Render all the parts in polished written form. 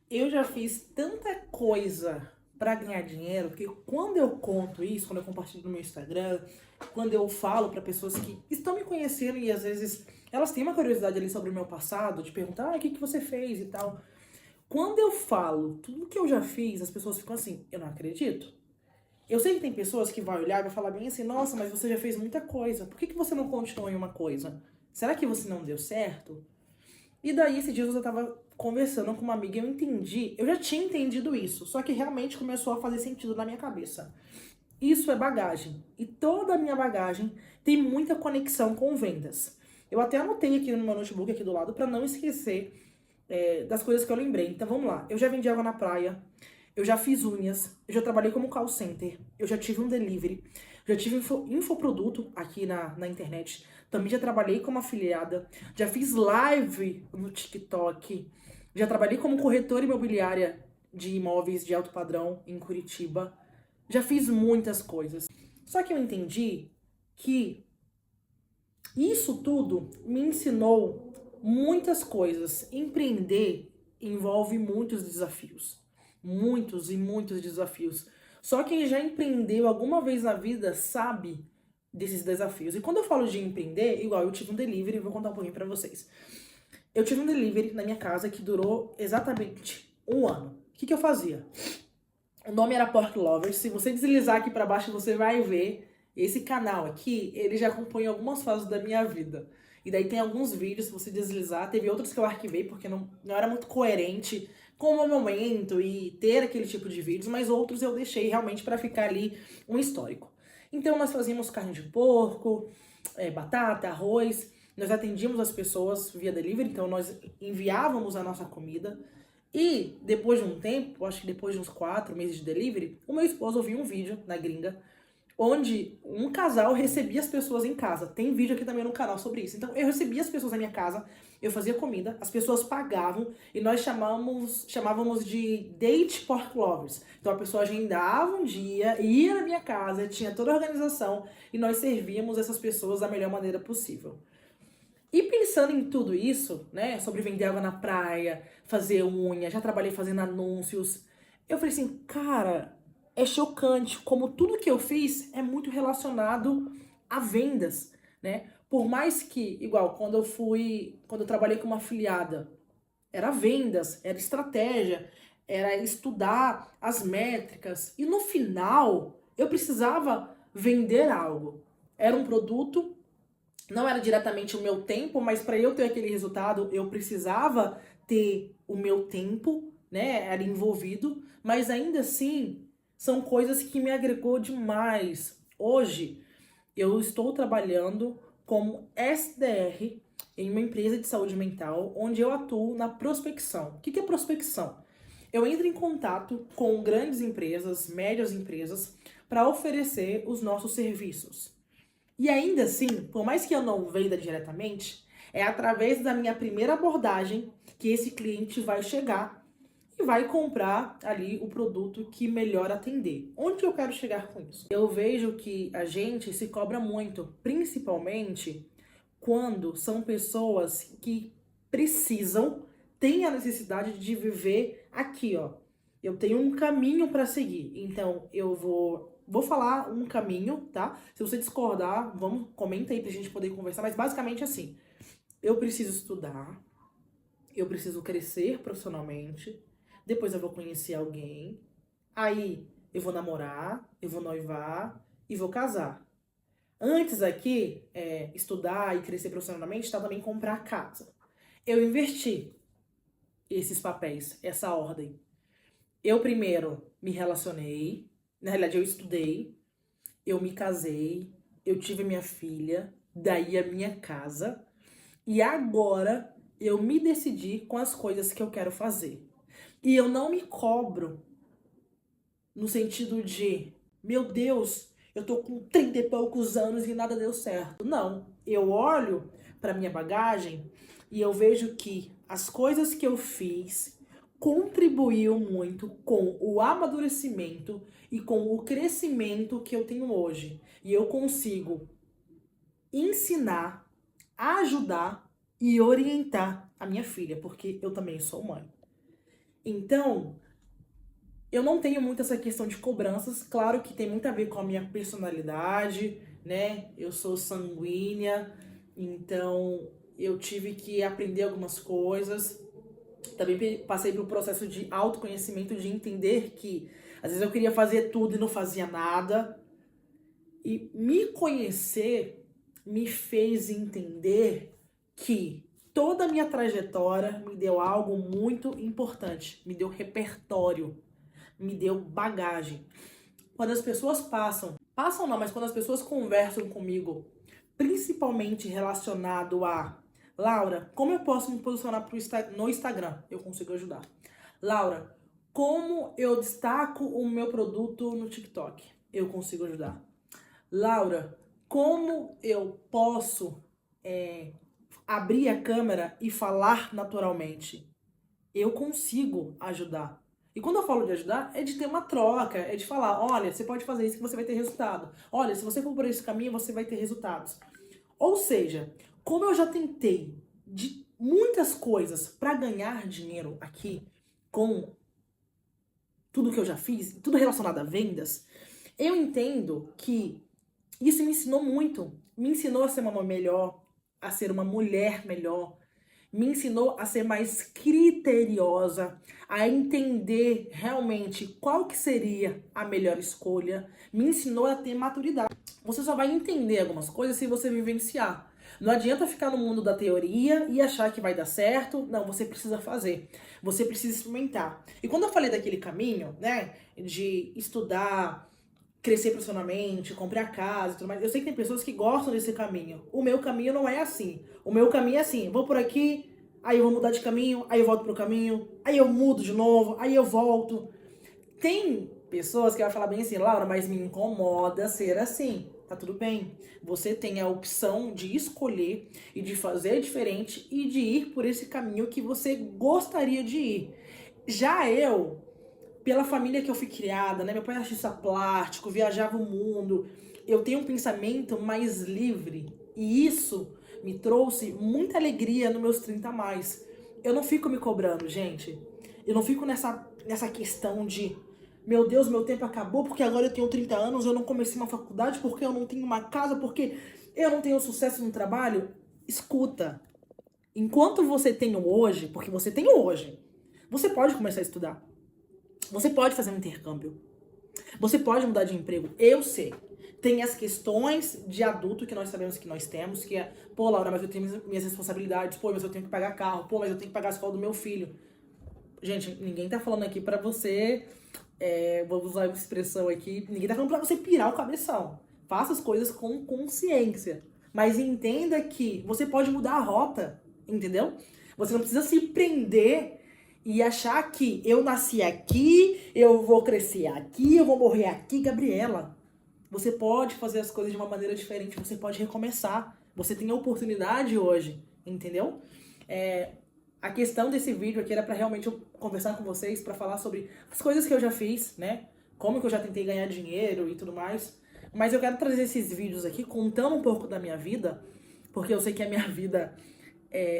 Eu já fiz tanta coisa pra ganhar dinheiro que quando eu conto isso, quando eu compartilho no meu Instagram, quando eu falo pra pessoas que estão me conhecendo e às vezes elas têm uma curiosidade ali sobre o meu passado, de perguntar, o que que você fez e tal. Quando eu falo tudo que eu já fiz, as pessoas ficam assim, eu não acredito. Eu sei que tem pessoas que vão olhar e vai falar bem assim, nossa, mas você já fez muita coisa. Por que que você não continuou em uma coisa? Será que você não deu certo? E daí, esses dias eu tava conversando com uma amiga e eu entendi, eu já tinha entendido isso, só que realmente começou a fazer sentido na minha cabeça. Isso é bagagem. E toda a minha bagagem tem muita conexão com vendas. Eu até anotei aqui no meu notebook aqui do lado para não esquecer das coisas que eu lembrei. Então vamos lá. Eu já vendi água na praia, eu já fiz unhas, eu já trabalhei como call center, eu já tive um delivery, já tive infoproduto aqui na internet, também já trabalhei como afiliada, já fiz live no TikTok, já trabalhei como corretora imobiliária de imóveis de alto padrão em Curitiba, já fiz muitas coisas. Só que eu entendi que isso tudo me ensinou muitas coisas. Empreender envolve muitos desafios. Muitos e muitos desafios. Só quem já empreendeu alguma vez na vida sabe desses desafios. E quando eu falo de empreender, igual eu tive um delivery, eu vou contar um pouquinho pra vocês. Eu tive um delivery na minha casa que durou exatamente um ano. O que que eu fazia? O nome era Pork Lovers. Se você deslizar aqui pra baixo, você vai ver esse canal aqui. Ele já acompanha algumas fases da minha vida. E daí tem alguns vídeos, se você deslizar. Teve outros que eu arquivei porque não era muito coerente com o meu momento e ter aquele tipo de vídeos, mas outros eu deixei realmente pra ficar ali um histórico. Então nós fazíamos carne de porco, batata, arroz. Nós atendíamos as pessoas via delivery, então nós enviávamos a nossa comida. E depois de um tempo, acho que depois de uns 4 meses de delivery, o meu esposo ouviu um vídeo na gringa onde um casal recebia as pessoas em casa. Tem vídeo aqui também no canal sobre isso. Então eu recebia as pessoas na minha casa, eu fazia comida, as pessoas pagavam e nós chamávamos de date pork lovers. Então a pessoa agendava um dia, ia na minha casa, tinha toda a organização e nós servíamos essas pessoas da melhor maneira possível. E pensando em tudo isso, né, sobre vender água na praia, fazer unha, já trabalhei fazendo anúncios, eu falei assim, cara, é chocante como tudo que eu fiz é muito relacionado a vendas, né? Por mais que, igual, quando eu trabalhei como afiliada, era vendas, era estratégia, era estudar as métricas e no final eu precisava vender algo. Era um produto, não era diretamente o meu tempo, mas para eu ter aquele resultado, eu precisava ter o meu tempo, né, era envolvido, mas ainda assim, são coisas que me agregou demais. Hoje, eu estou trabalhando como SDR em uma empresa de saúde mental, onde eu atuo na prospecção. O que é prospecção? Eu entro em contato com grandes empresas, médias empresas, para oferecer os nossos serviços. E ainda assim, por mais que eu não venda diretamente, é através da minha primeira abordagem que esse cliente vai chegar e vai comprar ali o produto que melhor atender. Onde eu quero chegar com isso? Eu vejo que a gente se cobra muito, principalmente quando são pessoas que precisam, têm a necessidade de viver aqui, ó. Eu tenho um caminho para seguir, então eu vou falar um caminho, tá? Se você discordar, vamos, comenta aí pra gente poder conversar, mas basicamente assim, eu preciso estudar, eu preciso crescer profissionalmente, depois eu vou conhecer alguém, aí eu vou namorar, eu vou noivar e vou casar. Antes aqui, estudar e crescer profissionalmente, tá também comprar casa. Eu inverti esses papéis, essa ordem. Eu primeiro me relacionei, na realidade eu estudei, eu me casei, eu tive minha filha, daí a minha casa, e agora eu me decidi com as coisas que eu quero fazer. E eu não me cobro no sentido de, meu Deus, eu tô com 30 e poucos anos e nada deu certo. Não, eu olho para minha bagagem e eu vejo que as coisas que eu fiz contribuíram muito com o amadurecimento e com o crescimento que eu tenho hoje. E eu consigo ensinar, ajudar e orientar a minha filha, porque eu também sou mãe. Então, eu não tenho muito essa questão de cobranças. Claro que tem muito a ver com a minha personalidade, né? Eu sou sanguínea, então eu tive que aprender algumas coisas. Também passei pelo processo de autoconhecimento, de entender que às vezes eu queria fazer tudo e não fazia nada. E me conhecer me fez entender que toda a minha trajetória me deu algo muito importante, me deu repertório, me deu bagagem. Quando as pessoas passam não, mas quando as pessoas conversam comigo, principalmente relacionado a Laura, como eu posso me posicionar no Instagram? Eu consigo ajudar. Laura, como eu destaco o meu produto no TikTok? Eu consigo ajudar. Laura, como eu posso abrir a câmera e falar naturalmente? Eu consigo ajudar. E quando eu falo de ajudar, é de ter uma troca, é de falar, olha, você pode fazer isso que você vai ter resultado. Olha, se você for por esse caminho, você vai ter resultados. Ou seja, como eu já tentei de muitas coisas para ganhar dinheiro aqui, com tudo que eu já fiz, tudo relacionado a vendas, eu entendo que isso me ensinou muito. Me ensinou a ser uma mãe melhor, a ser uma mulher melhor, me ensinou a ser mais criteriosa, a entender realmente qual que seria a melhor escolha, me ensinou a ter maturidade. Você só vai entender algumas coisas se você vivenciar. Não adianta ficar no mundo da teoria e achar que vai dar certo. Não, você precisa fazer. Você precisa experimentar. E quando eu falei daquele caminho, né, de estudar, crescer profissionalmente, comprar casa e tudo mais. Eu sei que tem pessoas que gostam desse caminho. O meu caminho não é assim. O meu caminho é assim, vou por aqui, aí eu vou mudar de caminho, aí eu volto pro caminho, aí eu mudo de novo, aí eu volto. Tem pessoas que vão falar bem assim, Laura, mas me incomoda ser assim. Tá tudo bem. Você tem a opção de escolher e de fazer diferente e de ir por esse caminho que você gostaria de ir. Já eu, pela família que eu fui criada, né? Meu pai é artista plástico, viajava o mundo. Eu tenho um pensamento mais livre. E isso me trouxe muita alegria nos meus 30 a mais. Eu não fico me cobrando, gente. Eu não fico nessa questão de, meu Deus, meu tempo acabou porque agora eu tenho 30 anos, eu não comecei uma faculdade, porque eu não tenho uma casa, porque eu não tenho sucesso no trabalho. Escuta. Enquanto você tem o hoje, porque você tem o hoje, você pode começar a estudar. Você pode fazer um intercâmbio. Você pode mudar de emprego. Eu sei. Tem as questões de adulto que nós sabemos que nós temos, que é, pô, Laura, mas eu tenho minhas responsabilidades, pô, mas eu tenho que pagar carro, pô, mas eu tenho que pagar a escola do meu filho. Gente, ninguém tá falando aqui pra você, vou usar uma expressão aqui, ninguém tá falando pra você pirar o cabeção. Faça as coisas com consciência. Mas entenda que você pode mudar a rota, entendeu? Você não precisa se prender e achar que eu nasci aqui, eu vou crescer aqui, eu vou morrer aqui, Gabriela. Você pode fazer as coisas de uma maneira diferente, você pode recomeçar. Você tem a oportunidade hoje, entendeu? A questão desse vídeo aqui era pra realmente eu conversar com vocês, pra falar sobre as coisas que eu já fiz, né? Como que eu já tentei ganhar dinheiro e tudo mais. Mas eu quero trazer esses vídeos aqui contando um pouco da minha vida, porque eu sei que a minha vida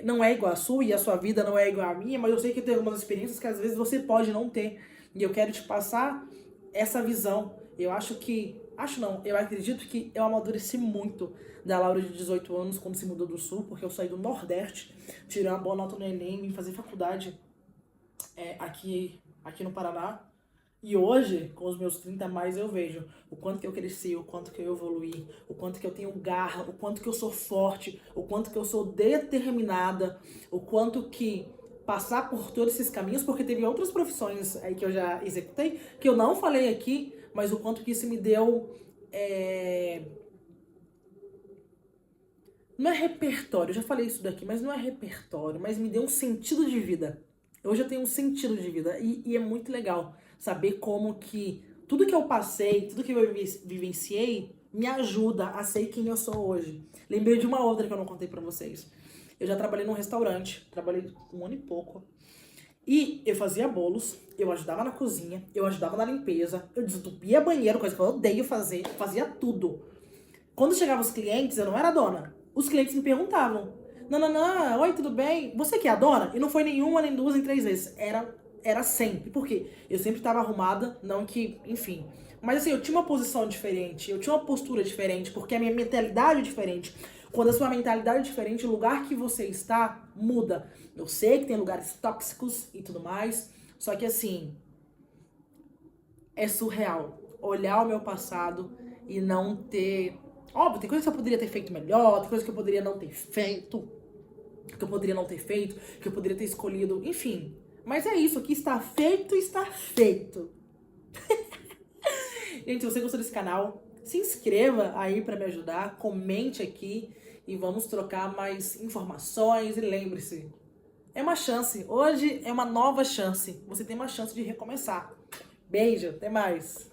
não é igual a sua e a sua vida não é igual a minha, mas eu sei que tem algumas experiências que às vezes você pode não ter. E eu quero te passar essa visão. Eu acho que. Acho não, eu acredito que eu amadureci muito da Laura de 18 anos quando se mudou do Sul, porque eu saí do Nordeste, tirei uma boa nota no Enem, vim fazer faculdade aqui no Paraná. E hoje, com os meus 30 a mais, eu vejo o quanto que eu cresci, o quanto que eu evoluí, o quanto que eu tenho garra, o quanto que eu sou forte, o quanto que eu sou determinada, o quanto que passar por todos esses caminhos, porque teve outras profissões aí que eu já executei, que eu não falei aqui, mas o quanto que isso me deu. Não é repertório, eu já falei isso daqui, mas não é repertório, mas me deu um sentido de vida. Hoje eu tenho um sentido de vida e é muito legal saber como que tudo que eu passei, tudo que eu vivenciei, me ajuda a ser quem eu sou hoje. Lembrei de uma outra que eu não contei pra vocês. Eu já trabalhei num restaurante, trabalhei 1 ano e pouco. E eu fazia bolos, eu ajudava na cozinha, eu ajudava na limpeza, eu desentupia banheiro, coisa que eu odeio fazer, fazia tudo. Quando chegavam os clientes, eu não era a dona. Os clientes me perguntavam, Nananã, oi, tudo bem? Você que é a dona? E não foi nenhuma, nem duas, nem 3 vezes. era sempre. Por quê? Eu sempre tava arrumada, não que, enfim. Mas assim, eu tinha uma posição diferente, eu tinha uma postura diferente, porque a minha mentalidade é diferente. Quando a sua mentalidade é diferente, o lugar que você está muda. Eu sei que tem lugares tóxicos e tudo mais, só que assim, é surreal olhar o meu passado e não ter. Óbvio, tem coisas que eu poderia ter feito melhor, tem coisas que eu poderia não ter feito, que eu poderia não ter feito, que eu poderia ter escolhido, enfim. Mas é isso, o que está feito, está feito. Gente, se você gostou desse canal, se inscreva aí pra me ajudar, comente aqui e vamos trocar mais informações. E lembre-se, é uma chance. Hoje é uma nova chance. Você tem uma chance de recomeçar. Beijo, até mais.